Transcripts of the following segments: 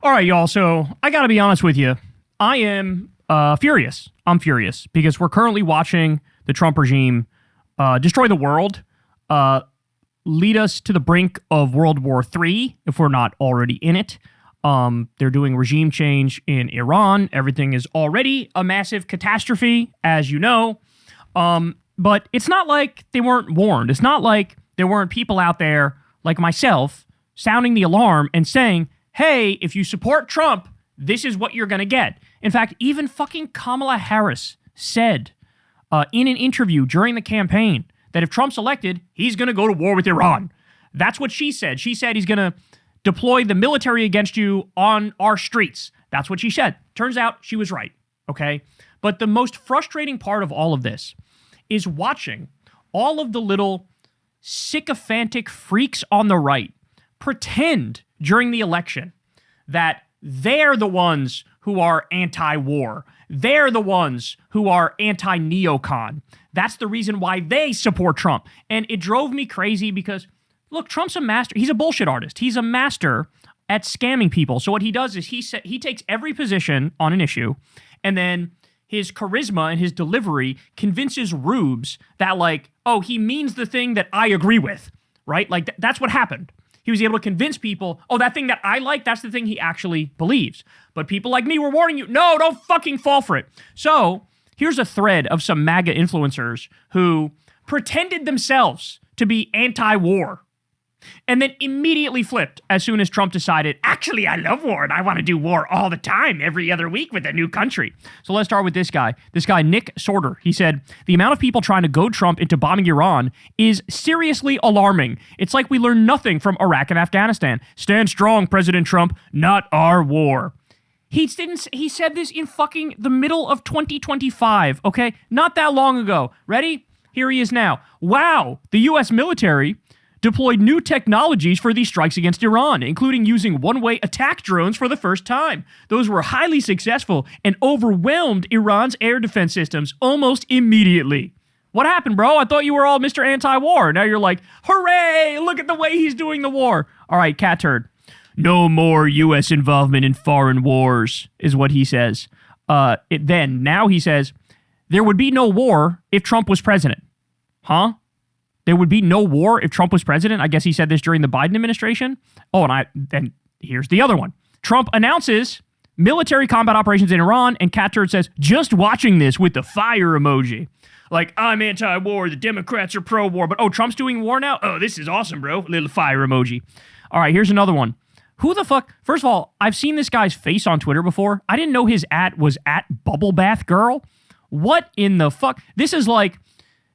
All right, y'all. So I got to be honest with you. I am furious. I'm furious because we're currently watching the Trump regime destroy the world, lead us to the brink of World War III if we're not already in it. They're doing regime change in Iran. Everything is already a massive catastrophe, as you know. But it's not like they weren't warned. It's not like there weren't people out there like myself sounding the alarm and saying, hey, if you support Trump, this is what you're going to get. In fact, even fucking Kamala Harris said in an interview during the campaign that if Trump's elected, he's going to go to war with Iran. That's what she said. She said he's going to deploy the military against you on our streets. That's what she said. Turns out she was right, okay? But the most frustrating part of all of this is watching all of the little sycophantic freaks on the right pretend during the election that they're the ones who are anti-war. They're the ones who are anti-neocon. That's the reason why they support Trump. And it drove me crazy because, look, Trump's a master. He's a bullshit artist. He's a master at scamming people. So what he does is he takes every position on an issue, and then his charisma and his delivery convinces rubes that, like, oh, he means the thing that I agree with, right? Like, that's what happened. He was able to convince people, oh, that thing that I like, that's the thing he actually believes. But people like me were warning you, no, don't fucking fall for it. So here's a thread of some MAGA influencers who pretended themselves to be anti-war and then immediately flipped as soon as Trump decided, actually, I love war and I want to do war all the time, every other week with a new country. So let's start with this guy. This guy, Nick Sorter, he said, the amount of people trying to goad Trump into bombing Iran is seriously alarming. It's like we learned nothing from Iraq and Afghanistan. Stand strong, President Trump, not our war. He said this in fucking the middle of 2025, okay? Not that long ago. Ready? Here he is now. Wow, the U.S. military deployed new technologies for these strikes against Iran, including using one-way attack drones for the first time. Those were highly successful and overwhelmed Iran's air defense systems almost immediately. What happened, bro? I thought you were all Mr. Anti-War. Now you're like, hooray, look at the way he's doing the war. All right, cat turd. No more U.S. involvement in foreign wars, is what he says. Now he says, there would be no war if Trump was president. Huh? There would be no war if Trump was president? I guess he said this during the Biden administration. Oh, and here's the other one. Trump announces military combat operations in Iran, and cat turd says, just watching this with the fire emoji. Like, I'm anti-war, the Democrats are pro-war, but oh, Trump's doing war now? Oh, this is awesome, bro. Little fire emoji. All right, here's another one. Who the fuck? First of all, I've seen this guy's face on Twitter before. I didn't know his was at Bubble Bath Girl. What in the fuck? This is like,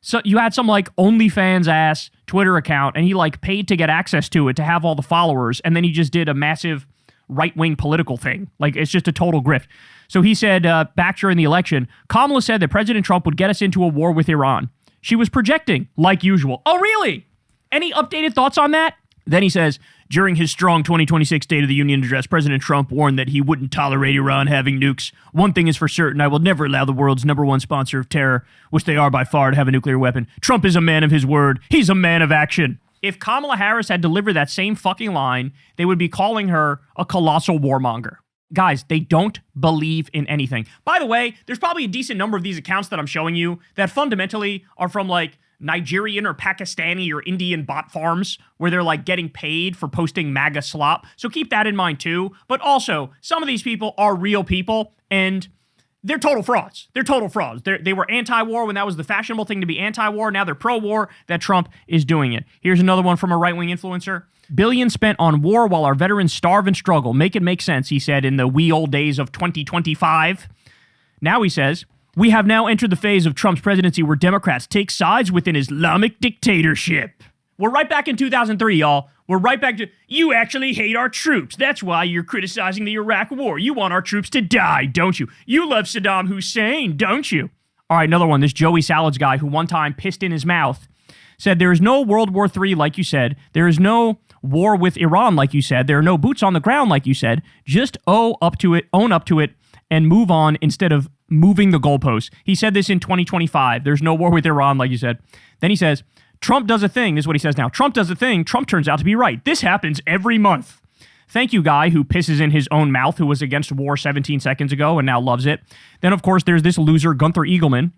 so you had some like OnlyFans ass Twitter account and he like paid to get access to it to have all the followers. And then he just did a massive right-wing political thing. Like, it's just a total grift. So he said back during the election, Kamala said that President Trump would get us into a war with Iran. She was projecting like usual. Oh, really? Any updated thoughts on that? Then he says, during his strong 2026 State of the Union address, President Trump warned that he wouldn't tolerate Iran having nukes. One thing is for certain, I will never allow the world's #1 sponsor of terror, which they are by far, to have a nuclear weapon. Trump is a man of his word. He's a man of action. If Kamala Harris had delivered that same fucking line, they would be calling her a colossal warmonger. Guys, they don't believe in anything. By the way, there's probably a decent number of these accounts that I'm showing you that fundamentally are from like Nigerian or Pakistani or Indian bot farms where they're like getting paid for posting MAGA slop. So keep that in mind too. But also, some of these people are real people and they're total frauds. They're total frauds. They were anti-war when that was the fashionable thing to be anti-war. Now they're pro-war, that Trump is doing it. Here's another one from a right-wing influencer. Billions spent on war while our veterans starve and struggle. Make it make sense, he said in the wee old days of 2025. Now he says, we have now entered the phase of Trump's presidency where Democrats take sides with an Islamic dictatorship. We're right back in 2003, y'all. We're right back to, you actually hate our troops. That's why you're criticizing the Iraq war. You want our troops to die, don't you? You love Saddam Hussein, don't you? All right, another one. This Joey Salads guy who one time pissed in his mouth said there is no World War III, like you said. There is no war with Iran, like you said. There are no boots on the ground, like you said. Just own up to it, and move on instead of moving the goalposts. He said this in 2025. There's no war with Iran, like you said. Then he says, Trump does a thing. This is what he says now. Trump does a thing. Trump turns out to be right. This happens every month. Thank you, guy who pisses in his own mouth, who was against war 17 seconds ago and now loves it. Then, of course, there's this loser, Gunther Eagleman.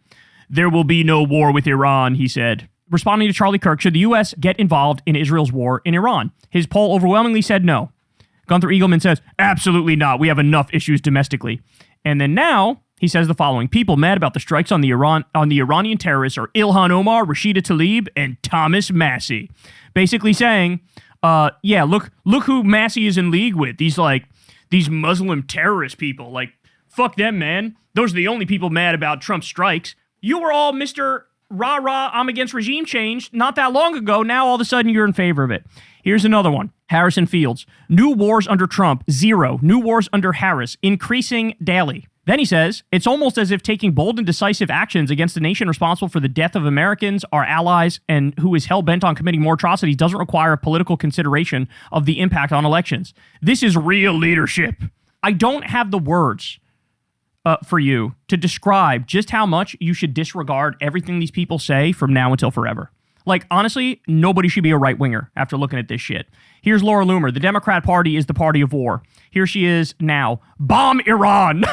There will be no war with Iran, he said. Responding to Charlie Kirk, should the U.S. get involved in Israel's war in Iran? His poll overwhelmingly said no. Gunther Eagleman says, absolutely not. We have enough issues domestically. And then now he says the following. People mad about the strikes on the Iranian terrorists are Ilhan Omar, Rashida Tlaib, and Thomas Massie. Basically saying, yeah, look who Massie is in league with. These Muslim terrorist people. Like, fuck them, man. Those are the only people mad about Trump's strikes. You were all Mr. Rah-rah, I'm against regime change not that long ago. Now all of a sudden you're in favor of it. Here's another one. Harrison Fields. New wars under Trump, 0. New wars under Harris, increasing daily. Then he says, it's almost as if taking bold and decisive actions against a nation responsible for the death of Americans, our allies, and who is hell-bent on committing more atrocities doesn't require a political consideration of the impact on elections. This is real leadership. I don't have the words for you to describe just how much you should disregard everything these people say from now until forever. Like, honestly, nobody should be a right-winger after looking at this shit. Here's Laura Loomer. The Democrat Party is the party of war. Here she is now. Bomb Iran!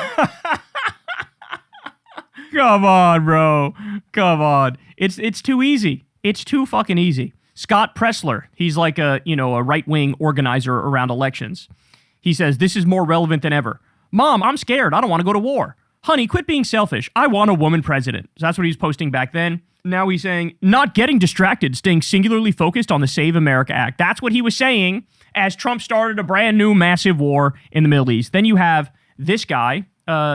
Come on, bro. Come on. It's too easy. It's too fucking easy. Scott Pressler, he's like a right-wing organizer around elections. He says, this is more relevant than ever. Mom, I'm scared. I don't want to go to war. Honey, quit being selfish. I want a woman president. So that's what he was posting back then. Now he's saying, not getting distracted, staying singularly focused on the Save America Act. That's what he was saying as Trump started a brand new massive war in the Middle East. Then you have this guy.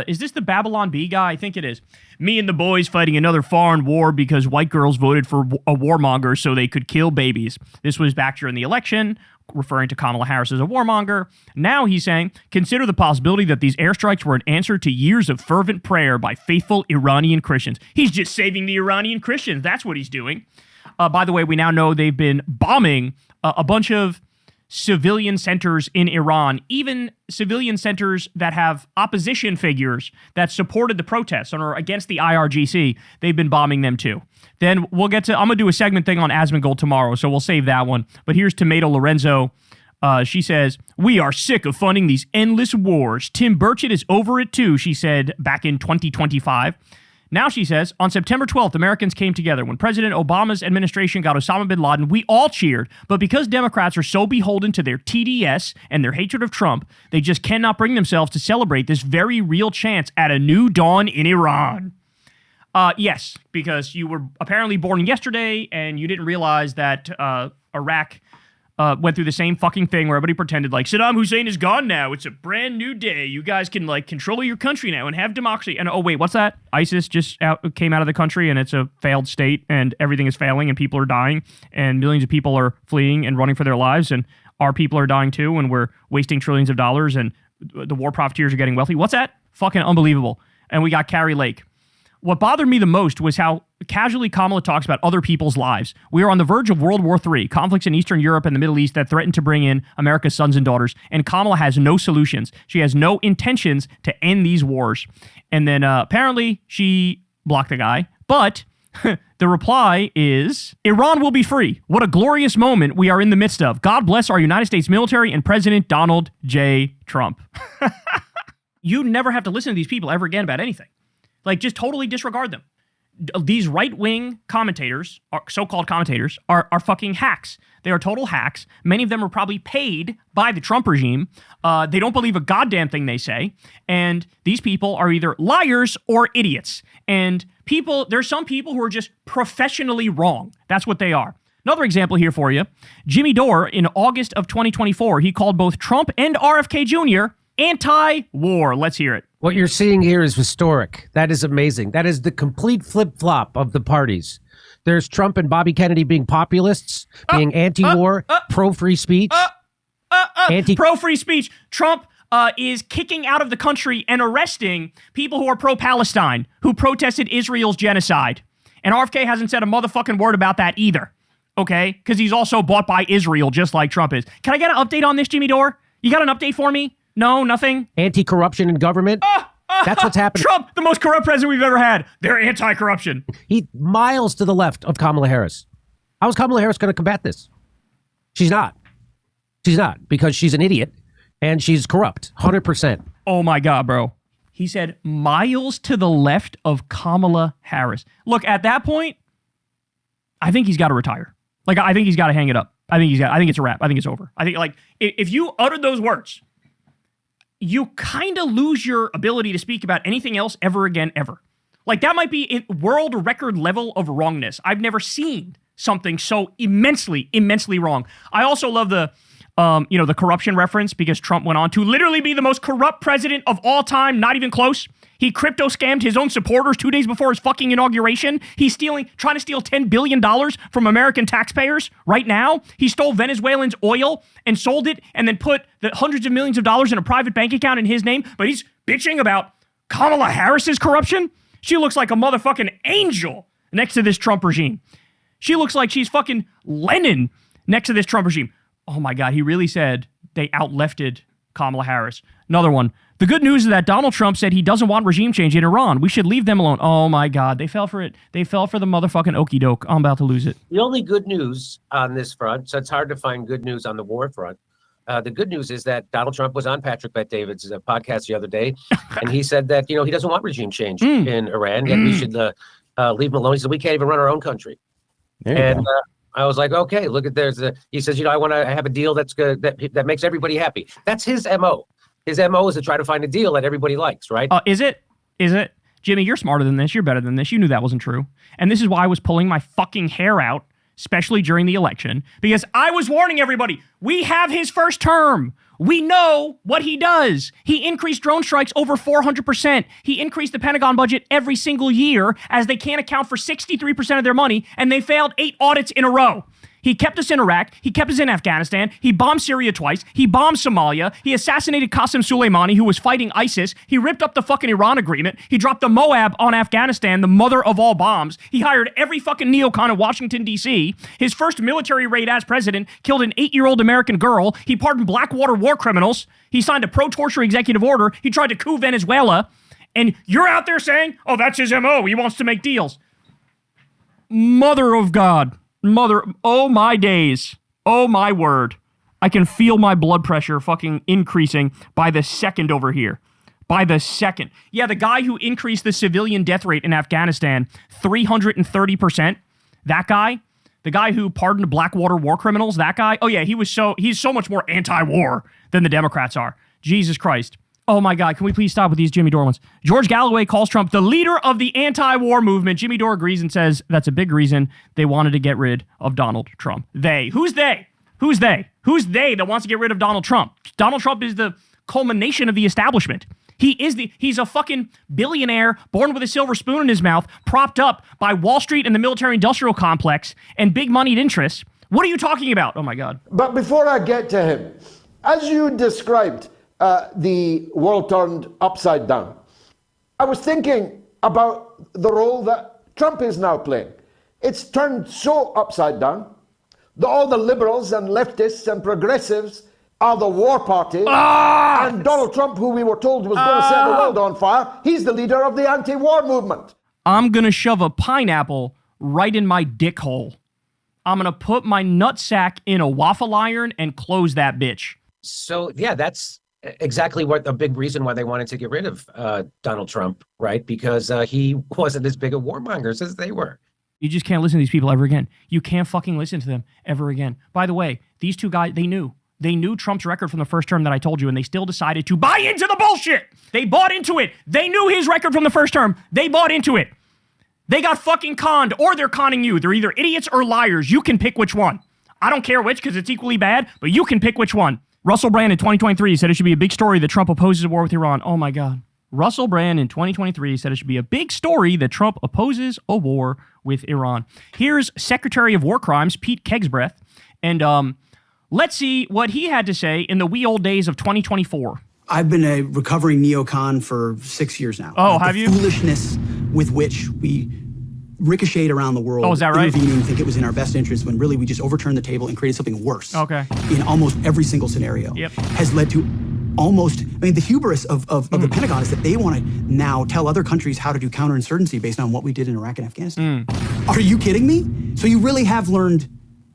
Is this the Babylon Bee guy? I think it is. Me and the boys fighting another foreign war because white girls voted for a warmonger so they could kill babies. This was back during the election, referring to Kamala Harris as a warmonger. Now he's saying, consider the possibility that these airstrikes were an answer to years of fervent prayer by faithful Iranian Christians. He's just saving the Iranian Christians. That's what he's doing. By the way, we now know they've been bombing a bunch of civilian centers in Iran, even civilian centers that have opposition figures that supported the protests or are against the IRGC. They've been bombing them too. Then I'm going to do a segment thing on Asmongold tomorrow, so we'll save that one. But here's Tomato Lorenzo. She says, we are sick of funding these endless wars. Tim Burchett is over it too, she said back in 2025. Now she says, on September 12th, Americans came together. When President Obama's administration got Osama bin Laden, we all cheered. But because Democrats are so beholden to their TDS and their hatred of Trump, they just cannot bring themselves to celebrate this very real chance at a new dawn in Iran. Yes, because you were apparently born yesterday and you didn't realize that Iraq went through the same fucking thing where everybody pretended like Saddam Hussein is gone now. It's a brand new day. You guys can like control your country now and have democracy. And oh wait, what's that? ISIS just came out of the country and it's a failed state and everything is failing and people are dying and millions of people are fleeing and running for their lives and our people are dying too and we're wasting trillions of dollars and the war profiteers are getting wealthy. What's that? Fucking unbelievable. And we got Carrie Lake. What bothered me the most was how casually Kamala talks about other people's lives. We are on the verge of World War III, conflicts in Eastern Europe and the Middle East that threaten to bring in America's sons and daughters, and Kamala has no solutions. She has no intentions to end these wars. And then apparently she blocked the guy, but the reply is, Iran will be free. What a glorious moment we are in the midst of. God bless our United States military and President Donald J. Trump. You never have to listen to these people ever again about anything. Like, just totally disregard them. These right-wing commentators, so-called commentators, are fucking hacks. They are total hacks. Many of them are probably paid by the Trump regime. They don't believe a goddamn thing they say. And these people are either liars or idiots. And there's some people who are just professionally wrong. That's what they are. Another example here for you. Jimmy Dore, in August of 2024, he called both Trump and RFK Jr. anti-war. Let's hear it. What you're seeing here is historic. That is amazing. That is the complete flip-flop of the parties. There's Trump and Bobby Kennedy being populists, being anti-war, pro-free speech. Pro-free speech. Trump is kicking out of the country and arresting people who are pro-Palestine, who protested Israel's genocide. And RFK hasn't said a motherfucking word about that either. Okay? Because he's also bought by Israel, just like Trump is. Can I get an update on this, Jimmy Dore? You got an update for me? No, nothing? Anti-corruption in government? That's what's happening. Trump, the most corrupt president we've ever had. They're anti-corruption. He miles to the left of Kamala Harris. How is Kamala Harris going to combat this? She's not. She's not, because she's an idiot And she's corrupt, 100%. Oh my God, bro. He said miles to the left of Kamala Harris. Look, at that point, I think he's got to retire. Like, I think he's got to hang it up. I think it's a wrap. I think it's over. I think, like, if you uttered those words, you kind of lose your ability to speak about anything else ever again, ever. Like, that might be a world record level of wrongness. I've never seen something so immensely, immensely wrong. I also love the corruption reference, because Trump went on to literally be the most corrupt president of all time, not even close. He crypto scammed his own supporters 2 days before his fucking inauguration. He's trying to steal $10 billion from American taxpayers right now. He stole Venezuelans' oil and sold it and then put the hundreds of millions of dollars in a private bank account in his name. But he's bitching about Kamala Harris's corruption. She looks like a motherfucking angel next to this Trump regime. She looks like she's fucking Lenin next to this Trump regime. Oh my God, he really said they outlefted Kamala Harris. Another one. The good news is that Donald Trump said he doesn't want regime change in Iran. We should leave them alone. Oh my God, they fell for it. They fell for the motherfucking okie doke. I'm about to lose it. The only good news on this front, so it's hard to find good news on the war front. The good news is that Donald Trump was on Patrick Bet-David's podcast the other day, and he said that, he doesn't want regime change in Iran, and we should leave him alone. He said, we can't even run our own country. And I was like, okay, look at he says, I want to have a deal that's good, that makes everybody happy. That's his MO. His MO is to try to find a deal that everybody likes, right? Is it? Jimmy, you're smarter than this. You're better than this. You knew that wasn't true. And this is why I was pulling my fucking hair out, especially during the election, because I was warning everybody, we have his first term. We know what he does. He increased drone strikes over 400%. He increased the Pentagon budget every single year, as they can't account for 63% of their money, and they failed 8 audits in a row. He kept us in Iraq. He kept us in Afghanistan. He bombed Syria twice. He bombed Somalia. He assassinated Qasem Soleimani, who was fighting ISIS. He ripped up the fucking Iran agreement. He dropped the Moab on Afghanistan, the mother of all bombs. He hired every fucking neocon in Washington, D.C. His first military raid as president killed an 8-year-old American girl. He pardoned Blackwater war criminals. He signed a pro-torture executive order. He tried to coup Venezuela. And you're out there saying, oh, that's his MO. He wants to make deals. Mother of God. Oh my days. Oh my word. I can feel my blood pressure fucking increasing by the second over here. By the second. Yeah, the guy who increased the civilian death rate in Afghanistan 330%, that guy, the guy who pardoned Blackwater war criminals, that guy, oh yeah, he's so much more anti-war than the Democrats are. Jesus Christ. Oh my God, can we please stop with these Jimmy Dore ones? George Galloway calls Trump the leader of the anti-war movement. Jimmy Dore agrees and says that's a big reason they wanted to get rid of Donald Trump. They. Who's they? Who's they? Who's they that wants to get rid of Donald Trump? Donald Trump is the culmination of the establishment. He's a fucking billionaire born with a silver spoon in his mouth, propped up by Wall Street and the military-industrial complex and big moneyed interests. What are you talking about? Oh my God. But before I get to him, as you described, the world turned upside down. I was thinking about the role that Trump is now playing. It's turned so upside down that all the liberals and leftists and progressives are the war party. And Donald Trump, who we were told was going to set the world on fire, he's the leader of the anti-war movement. I'm going to shove a pineapple right in my dick hole. I'm going to put my nutsack in a waffle iron and close that bitch. So, yeah, that's exactly what the big reason why they wanted to get rid of Donald Trump, right? Because he wasn't as big a warmonger as they were. You just can't listen to these people ever again. You can't fucking listen to them ever again. By the way, these two guys, they knew Trump's record from the first term that I told you, and they still decided to buy into the bullshit. They bought into it. They knew his record from the first term. They bought into it. They got fucking conned, or they're conning you. They're either idiots or liars. You can pick which one. I don't care which, because it's equally bad, but you can pick which one. Russell Brand in 2023 said it should be a big story that Trump opposes a war with Iran. Oh my God. Russell Brand in 2023 said it should be a big story that Trump opposes a war with Iran. Here's Secretary of War Crimes, Pete Kegsbreath, and let's see what he had to say in the wee old days of 2024. I've been a recovering neocon for 6 years now. Oh, have you? Foolishness with which we ricocheted around the world, is that right? Intervening, think it was in our best interest, when really we just overturned the table and created something worse. Okay. In almost every single scenario. Yep. Has led to almost, the hubris of the Pentagon is that they want to now tell other countries how to do counterinsurgency based on what we did in Iraq and Afghanistan. Are you kidding me? So you really have learned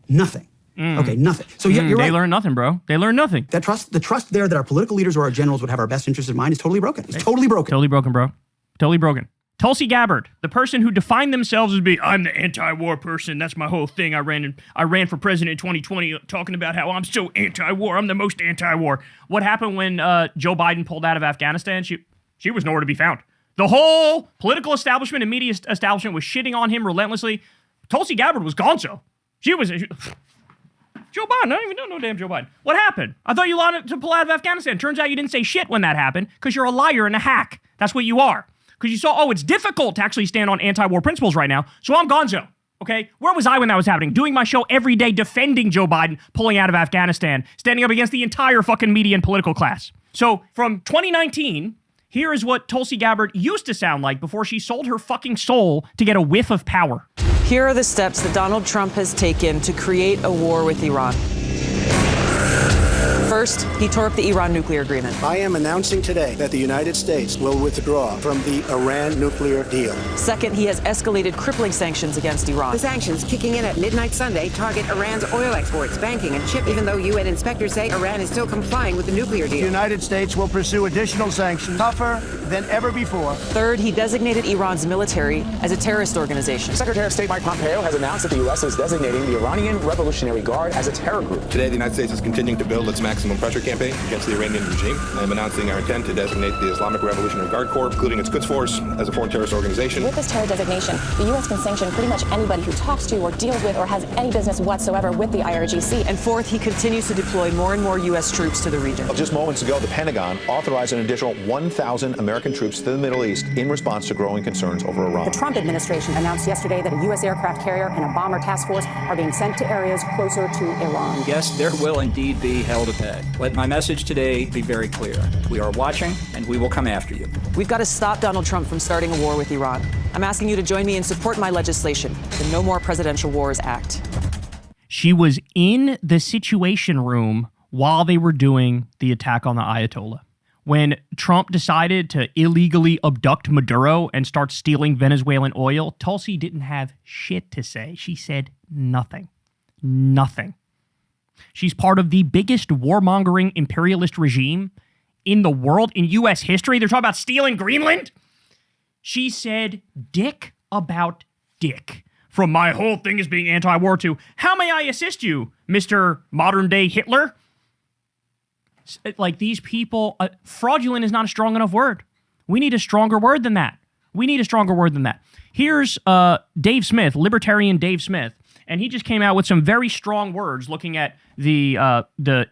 nothing. Okay, nothing. So you're right. They learn nothing, bro. They learn nothing. The trust there that our political leaders or our generals would have our best interests in mind is totally broken. It's totally broken. Totally broken, bro. Totally broken. Tulsi Gabbard, the person who defined themselves as being, I'm the anti-war person. That's my whole thing. I ran for president in 2020 talking about how I'm so anti-war. I'm the most anti-war. What happened when Joe Biden pulled out of Afghanistan? She was nowhere to be found. The whole political establishment and media establishment was shitting on him relentlessly. Tulsi Gabbard was gonzo. Joe Biden, I don't even know damn Joe Biden. What happened? I thought you wanted to pull out of Afghanistan. Turns out you didn't say shit when that happened because you're a liar and a hack. That's what you are. Because you saw, it's difficult to actually stand on anti-war principles right now, so I'm gonzo, okay? Where was I when that was happening? Doing my show every day defending Joe Biden pulling out of Afghanistan, standing up against the entire fucking media and political class. So from 2019, here is what Tulsi Gabbard used to sound like before she sold her fucking soul to get a whiff of power. Here are the steps that Donald Trump has taken to create a war with Iran. First, he tore up the Iran nuclear agreement. I am announcing today that the United States will withdraw from the Iran nuclear deal. Second, he has escalated crippling sanctions against Iran. The sanctions kicking in at midnight Sunday target Iran's oil exports, banking, and chip, even though UN inspectors say Iran is still complying with the nuclear deal. The United States will pursue additional sanctions tougher than ever before. Third, he designated Iran's military as a terrorist organization. Secretary of State Mike Pompeo has announced that the U.S. is designating the Iranian Revolutionary Guard as a terror group. Today, the United States is continuing to build its maximum pressure campaign against the Iranian regime. I am announcing our intent to designate the Islamic Revolutionary Guard Corps, including its Quds Force, as a foreign terrorist organization. With this terror designation, the U.S. can sanction pretty much anybody who talks to or deals with or has any business whatsoever with the IRGC. And fourth, he continues to deploy more and more U.S. troops to the region. Just moments ago, the Pentagon authorized an additional 1,000 American troops to the Middle East in response to growing concerns over Iran. The Trump administration announced yesterday that a U.S. aircraft carrier and a bomber task force are being sent to areas closer to Iran. Yes, there will indeed be hell to pay. Let my message today be very clear. We are watching, and we will come after you. We've got to stop Donald Trump from starting a war with Iran. I'm asking you to join me and support my legislation, the No More Presidential Wars Act. She was in the Situation Room while they were doing the attack on the Ayatollah. When Trump decided to illegally abduct Maduro and start stealing Venezuelan oil, Tulsi didn't have shit to say. She said nothing. Nothing. She's part of the biggest warmongering imperialist regime in the world, in U.S. history. They're talking about stealing Greenland. She said dick about dick. From my whole thing is being anti-war to, how may I assist you, Mr. Modern-day Hitler? Like, these people, fraudulent is not a strong enough word. We need a stronger word than that. Here's Dave Smith, libertarian Dave Smith, and he just came out with some very strong words looking at the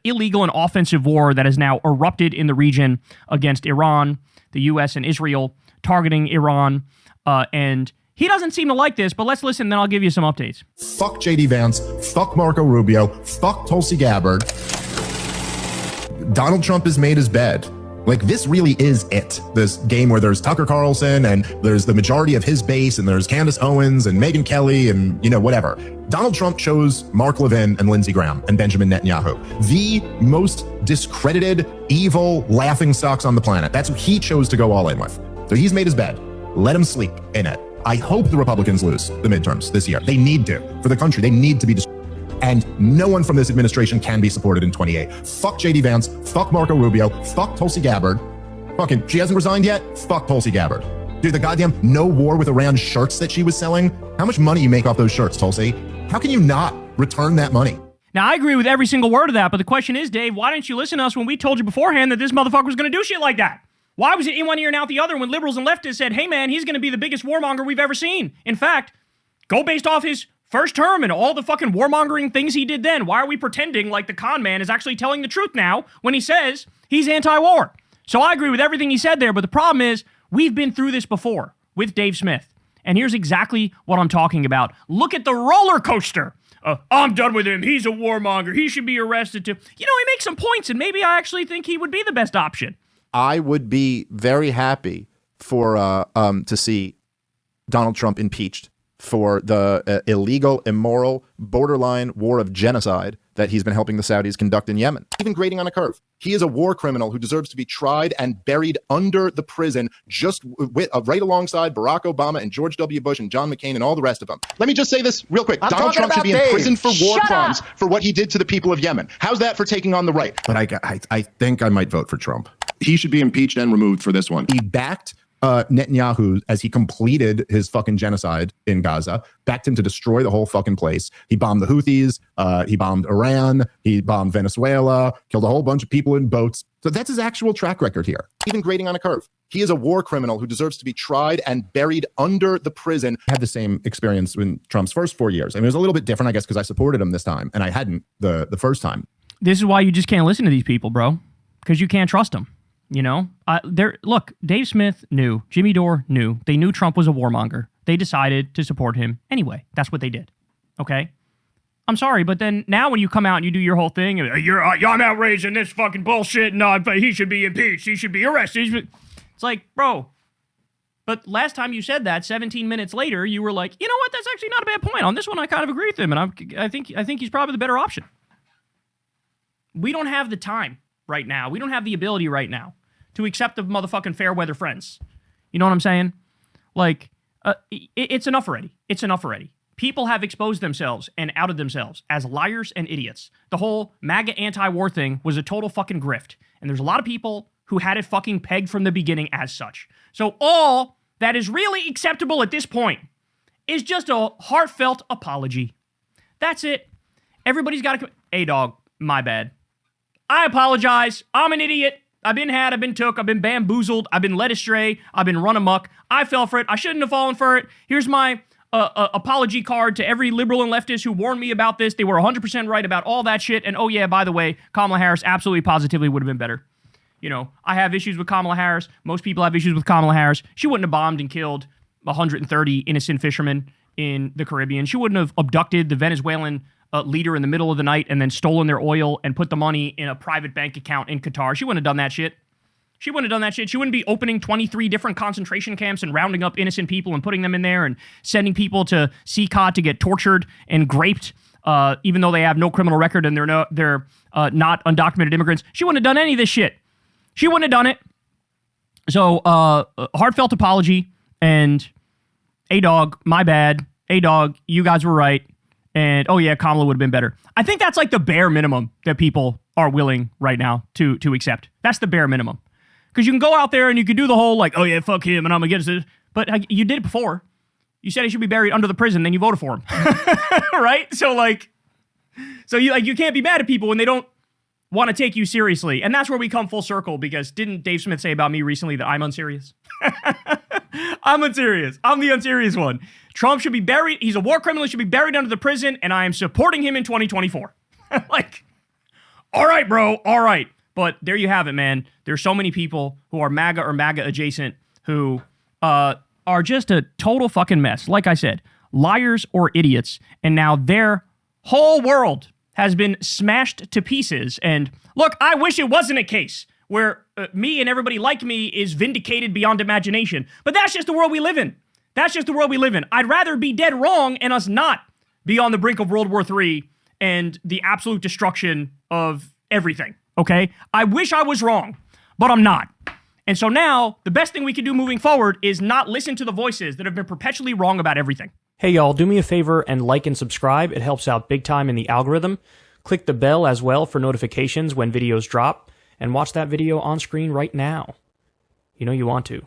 illegal and offensive war that has now erupted in the region against Iran, the U.S. and Israel, targeting Iran, and he doesn't seem to like this, but let's listen, then I'll give you some updates. Fuck J.D. Vance, fuck Marco Rubio, fuck Tulsi Gabbard. Donald Trump has made his bed. Like, this really is it. This game where there's Tucker Carlson and there's the majority of his base and there's Candace Owens and Megyn Kelly and, whatever. Donald Trump chose Mark Levin and Lindsey Graham and Benjamin Netanyahu. The most discredited, evil laughingstocks on the planet. That's who he chose to go all in with. So he's made his bed. Let him sleep in it. I hope the Republicans lose the midterms this year. They need to. For the country, they need to be destroyed. And no one from this administration can be supported in 28. Fuck J.D. Vance, fuck Marco Rubio, fuck Tulsi Gabbard. Fucking, she hasn't resigned yet? Fuck Tulsi Gabbard. Dude, the goddamn no war with Iran shirts that she was selling, how much money you make off those shirts, Tulsi? How can you not return that money? Now, I agree with every single word of that, but the question is, Dave, why didn't you listen to us when we told you beforehand that this motherfucker was going to do shit like that? Why was it in one ear and out the other when liberals and leftists said, hey man, he's going to be the biggest warmonger we've ever seen? In fact, go based off his first term and all the fucking warmongering things he did then. Why are we pretending like the con man is actually telling the truth now when he says he's anti-war? So I agree with everything he said there, but the problem is we've been through this before with Dave Smith. And here's exactly what I'm talking about. Look at the roller coaster. I'm done with him. He's a warmonger. He should be arrested too. He makes some points, and maybe I actually think he would be the best option. I would be very happy for to see Donald Trump impeached for the illegal, immoral, borderline war of genocide that he's been helping the Saudis conduct in Yemen. Even grading on a curve. He is a war criminal who deserves to be tried and buried under the prison just right alongside Barack Obama and George W. Bush and John McCain and all the rest of them. Let me just say this real quick. Donald Trump should be in prison for war crimes for what he did to the people of Yemen. How's that for taking on the right? But I think I might vote for Trump. He should be impeached and removed for this one. He backed Netanyahu as he completed his fucking genocide in Gaza, backed him to destroy the whole fucking place. He bombed the Houthis, he bombed Iran, he bombed Venezuela, killed a whole bunch of people in boats. So that's his actual track record here. Even grading on a curve. He is a war criminal who deserves to be tried and buried under the prison. I had the same experience in Trump's first 4 years. I mean, it was a little bit different, I guess, because I supported him this time, and I hadn't the first time. This is why you just can't listen to these people, bro, because you can't trust them. You know, look, Dave Smith knew, Jimmy Dore knew, they knew Trump was a warmonger. They decided to support him anyway. That's what they did. Okay. I'm sorry, but then now when you come out and you do your whole thing, I'm outraged in this fucking bullshit. No, he should be impeached. He should be arrested. It's like, bro. But last time you said that, 17 minutes later, you were like, you know what? That's actually not a bad point. On this one, I kind of agree with him, and I think he's probably the better option. We don't have the time right now. We don't have the ability right now to accept the motherfucking fair weather friends. You know what I'm saying? Like, it's enough already. It's enough already. People have exposed themselves and outed themselves as liars and idiots. The whole MAGA anti-war thing was a total fucking grift. And there's a lot of people who had it fucking pegged from the beginning as such. So all that is really acceptable at this point is just a heartfelt apology. That's it. Everybody's got to... Hey, dog, my bad. I apologize. I'm an idiot. I've been had, I've been took, I've been bamboozled, I've been led astray, I've been run amok. I fell for it. I shouldn't have fallen for it. Here's my apology card to every liberal and leftist who warned me about this. They were 100% right about all that shit. And oh yeah, by the way, Kamala Harris absolutely positively would have been better. You know, I have issues with Kamala Harris. Most people have issues with Kamala Harris. She wouldn't have bombed and killed 130 innocent fishermen in the Caribbean. She wouldn't have abducted the Venezuelan leader in the middle of the night and then stolen their oil and put the money in a private bank account in Qatar. She wouldn't have done that shit. She wouldn't have done that shit. She wouldn't be opening 23 different concentration camps and rounding up innocent people and putting them in there and sending people to CCOT to get tortured and graped, even though they have no criminal record and they're not undocumented immigrants. She wouldn't have done any of this shit. She wouldn't have done it. So, heartfelt apology, and A-Dog, my bad. A-Dog, you guys were right. And, oh yeah, Kamala would have been better. I think that's like the bare minimum that people are willing right now to accept. That's the bare minimum. Because you can go out there and you can do the whole, like, oh yeah, fuck him and I'm against it. But you did it before. You said he should be buried under the prison, then you voted for him. Right? So you can't be mad at people when they don't want to take you seriously. And that's where we come full circle, because didn't Dave Smith say about me recently that I'm unserious? I'm unserious. I'm the unserious one. Trump should be buried. He's a war criminal. He should be buried under the prison, and I am supporting him in 2024. Like, all right, bro. All right. But there you have it, man. There's so many people who are MAGA or MAGA adjacent who are just a total fucking mess. Like I said, liars or idiots. And now their whole world has been smashed to pieces. And look, I wish it wasn't a case where me and everybody like me is vindicated beyond imagination. But that's just the world we live in. That's just the world we live in. I'd rather be dead wrong and us not be on the brink of World War III and the absolute destruction of everything, okay? I wish I was wrong, but I'm not. And so now, the best thing we can do moving forward is not listen to the voices that have been perpetually wrong about everything. Hey y'all, do me a favor and like and subscribe. It helps out big time in the algorithm. Click the bell as well for notifications when videos drop, and watch that video on screen right now. You know you want to.